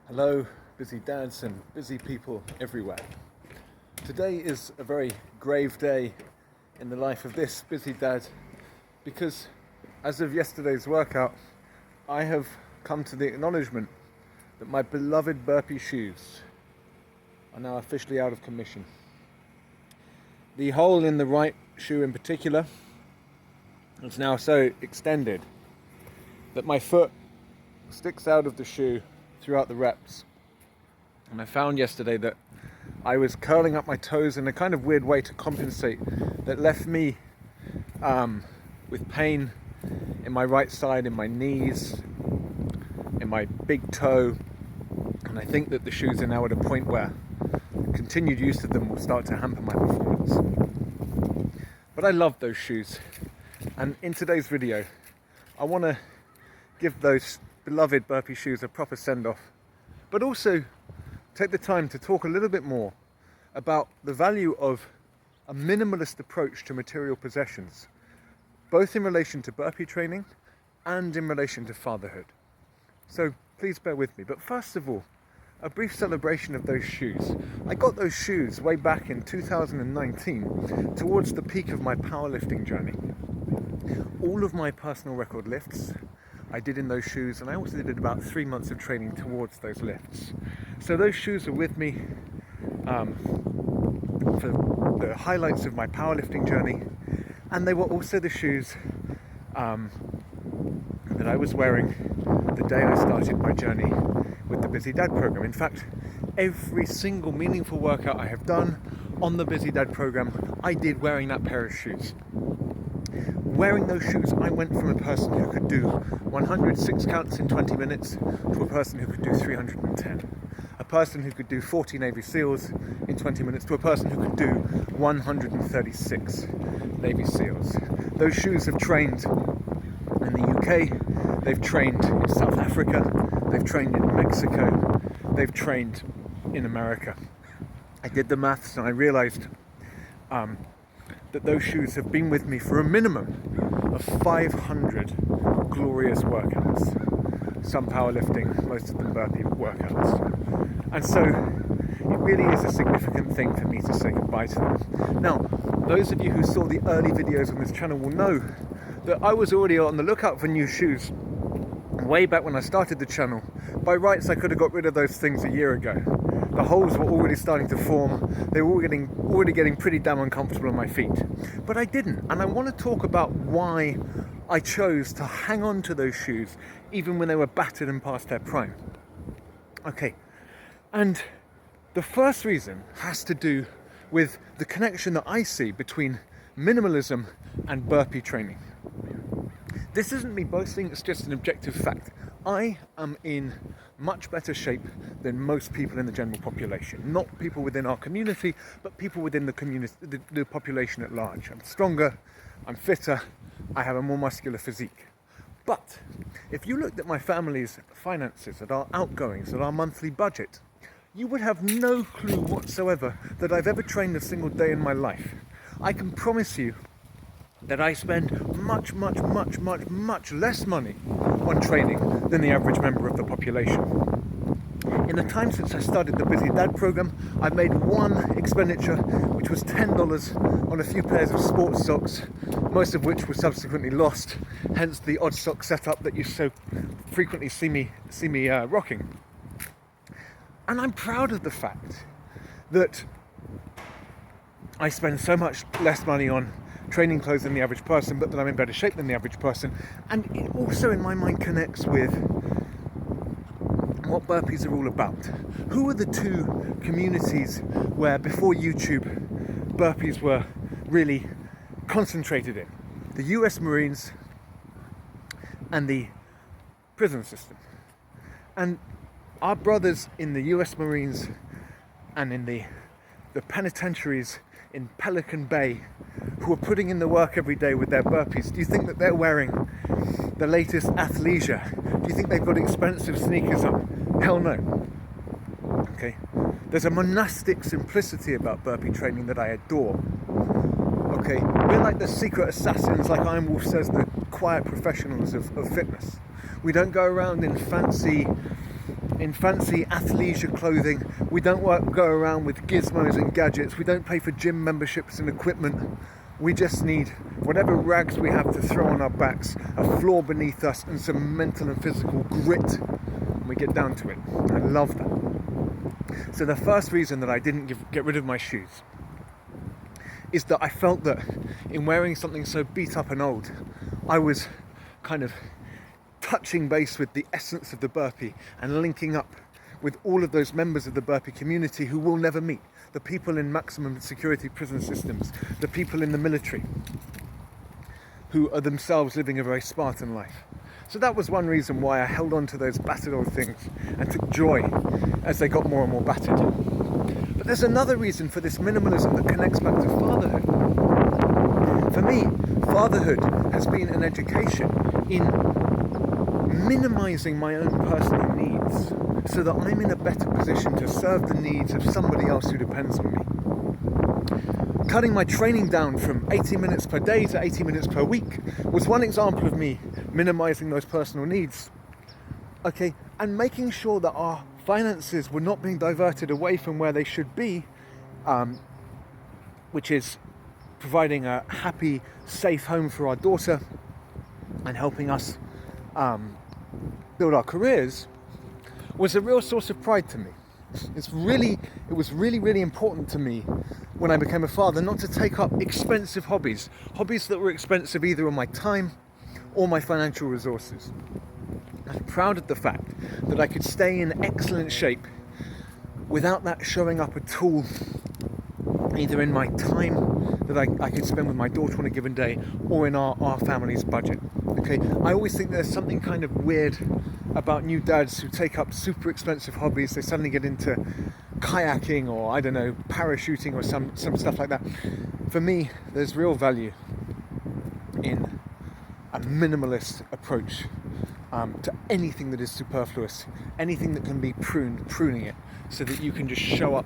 Hello, busy dads and busy people everywhere. Today is a very grave day in the life of this busy dad because as of yesterday's workout, I have come to the acknowledgement that my beloved Burpee shoes are now officially out of commission. The hole in the right shoe in particular is now so extended that my foot sticks out of the shoe throughout the reps. And I found yesterday that I was curling up my toes in a kind of weird way to compensate that left me with pain in my right side, in my knees, in my big toe. And I think that the shoes are now at a point where continued use of them will start to hamper my performance. But I love those shoes. And in today's video, I want to give those beloved Burpee shoes a proper send-off, but also take the time to talk a little bit more about the value of a minimalist approach to material possessions, both in relation to Burpee training and in relation to fatherhood. So please bear with me. But first of all, a brief celebration of those shoes. I got those shoes way back in 2019 towards the peak of my powerlifting journey. All of my personal record lifts I did in those shoes, and I also did about 3 months of training towards those lifts. So those shoes are with me for the highlights of my powerlifting journey, and they were also the shoes that I was wearing the day I started my journey with the Busy Dad program. In fact, every single meaningful workout I have done on the Busy Dad program, I did wearing that pair of shoes. Wearing those shoes, I went from a person who could do 106 counts in 20 minutes to a person who could do 310. A person who could do 40 Navy SEALs in 20 minutes to a person who could do 136 Navy SEALs. Those shoes have trained in the UK, they've trained in South Africa, they've trained in Mexico, they've trained in America. I did the maths and I realized that those shoes have been with me for a minimum of 500 glorious workouts. Some powerlifting, most of them Burpee workouts. And so it really is a significant thing for me to say goodbye to them. Now, those of you who saw the early videos on this channel will know that I was already on the lookout for new shoes way back when I started the channel. By rights, I could have got rid of those things a year ago. The holes were already starting to form. They were already getting pretty damn uncomfortable on my feet. But I didn't. And I want to talk about why I chose to hang on to those shoes even when they were battered and past their prime. Okay. And the first reason has to do with the connection that I see between minimalism and Burpee training. This isn't me boasting, it's just an objective fact. I am in much better shape than most people in the general population. Not people within our community, but people within the community, the population at large. I'm stronger, I'm fitter, I have a more muscular physique. But if you looked at my family's finances, at our outgoings, at our monthly budget, you would have no clue whatsoever that I've ever trained a single day in my life. I can promise you that I spend much less money on training than the average member of the population. In the time since I started the Busy Dad program, I've made one expenditure, which was $10 on a few pairs of sports socks, most of which were subsequently lost, hence the odd sock setup that you so frequently see me rocking. And I'm proud of the fact that I spend so much less money on training clothes than the average person, but that I'm in better shape than the average person. And it also in my mind connects with what Burpees are all about. Who are the two communities where before YouTube Burpees were really concentrated in? The US Marines and the prison system. And our brothers in the US Marines and in the penitentiaries in Pelican Bay who are putting in the work every day with their Burpees, do you think that they're wearing the latest athleisure? Do you think they've got expensive sneakers on? Hell no. Okay. There's a monastic simplicity about Burpee training that I adore. Okay. We're like the secret assassins, like Iron Wolf says, the quiet professionals of fitness. We don't go around in fancy in fancy athleisure clothing. We don't go around with gizmos and gadgets. We don't pay for gym memberships and equipment. We just need whatever rags we have to throw on our backs, a floor beneath us, and some mental and physical grit. And we get down to it. I love that. So the first reason that I didn't get rid of my shoes is that I felt that in wearing something so beat up and old, I was kind of touching base with the essence of the Burpee and linking up with all of those members of the Burpee community who we'll never meet. The people in maximum security prison systems, the people in the military, who are themselves living a very Spartan life. So that was one reason why I held on to those battered old things and took joy as they got more and more battered. But there's another reason for this minimalism that connects back to fatherhood. For me, fatherhood has been an education in minimizing my own personal needs so that I'm in a better position to serve the needs of somebody else who depends on me. Cutting my training down from 80 minutes per day to 80 minutes per week was one example of me minimizing those personal needs. Okay, and making sure that our finances were not being diverted away from where they should be, which is providing a happy, safe home for our daughter and helping us build our careers, was a real source of pride to me. It was really important to me when I became a father not to take up expensive hobbies that were expensive either on my time or my financial resources. I'm proud of the fact that I could stay in excellent shape without that showing up at all, either in my time that I could spend with my daughter on a given day or in our family's budget. Okay, I always think there's something kind of weird about new dads who take up super expensive hobbies. They suddenly get into kayaking or, I don't know, parachuting or some stuff like that. For me, there's real value in a minimalist approach to anything that is superfluous, anything that can be pruning it so that you can just show up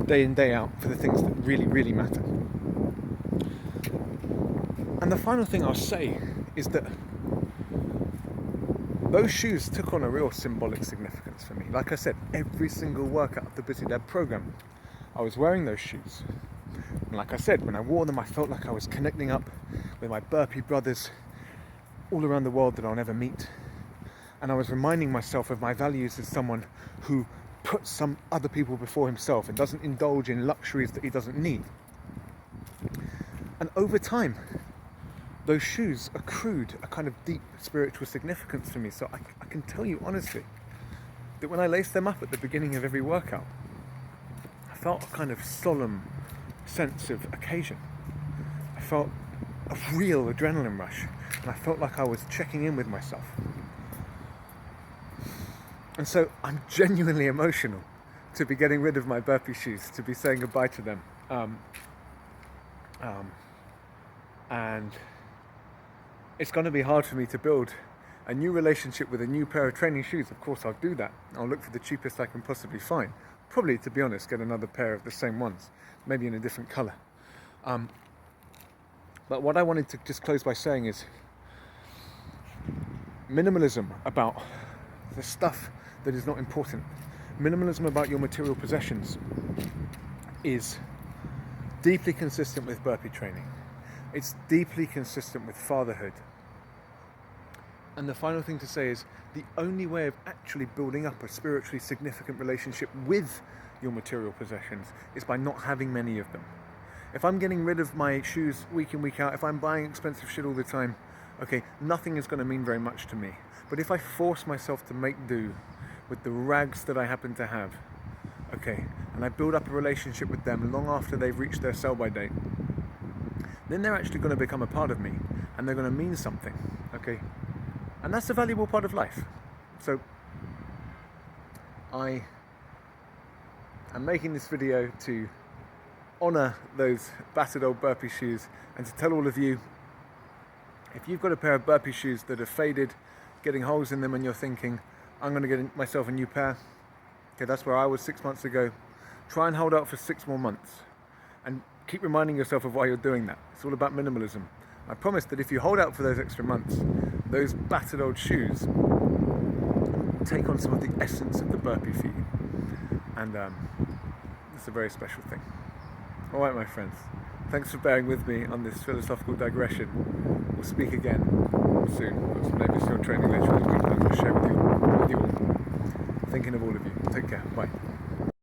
day in, day out for the things that really matter. And the final thing I'll say is that those shoes took on a real symbolic significance for me. Like I said, every single workout of the Busy Dad program, I was wearing those shoes. And like I said, when I wore them, I felt like I was connecting up with my Burpee brothers all around the world that I'll never meet. And I was reminding myself of my values as someone who puts some other people before himself and doesn't indulge in luxuries that he doesn't need. And over time, those shoes accrued a kind of deep spiritual significance for me. So I can tell you honestly that when I laced them up at the beginning of every workout, I felt a kind of solemn sense of occasion. I felt a real adrenaline rush, and I felt like I was checking in with myself. And so I'm genuinely emotional to be getting rid of my Burpee shoes, to be saying goodbye to them. And it's going to be hard for me to build a new relationship with a new pair of training shoes. Of course, I'll do that. I'll look for the cheapest I can possibly find. Probably, to be honest, get another pair of the same ones, maybe in a different color. But what I wanted to just close by saying is minimalism about the stuff that is not important. Minimalism about your material possessions is deeply consistent with Burpee training. It's deeply consistent with fatherhood. And the final thing to say is the only way of actually building up a spiritually significant relationship with your material possessions is by not having many of them. If I'm getting rid of my shoes week in, week out, if I'm buying expensive shit all the time, okay, nothing is going to mean very much to me. But if I force myself to make do with the rags that I happen to have, okay, and I build up a relationship with them long after they've reached their sell-by date, then they're actually going to become a part of me, and they're going to mean something, okay? And that's a valuable part of life. So I am making this video to honor those battered old Burpee shoes and to tell all of you, if you've got a pair of Burpee shoes that are faded, getting holes in them, and you're thinking, I'm going to get myself a new pair, okay, that's where I was 6 months ago. Try and hold out for 6 more months and keep reminding yourself of why you're doing that. It's all about minimalism. I promise that if you hold out for those extra months, those battered old shoes take on some of the essence of the burpee for you. And it's a very special thing. All right, my friends. Thanks for bearing with me on this philosophical digression. We'll speak again soon. Maybe still training later in the week. I'm going to share with you all. Thinking of all of you. Take care. Bye.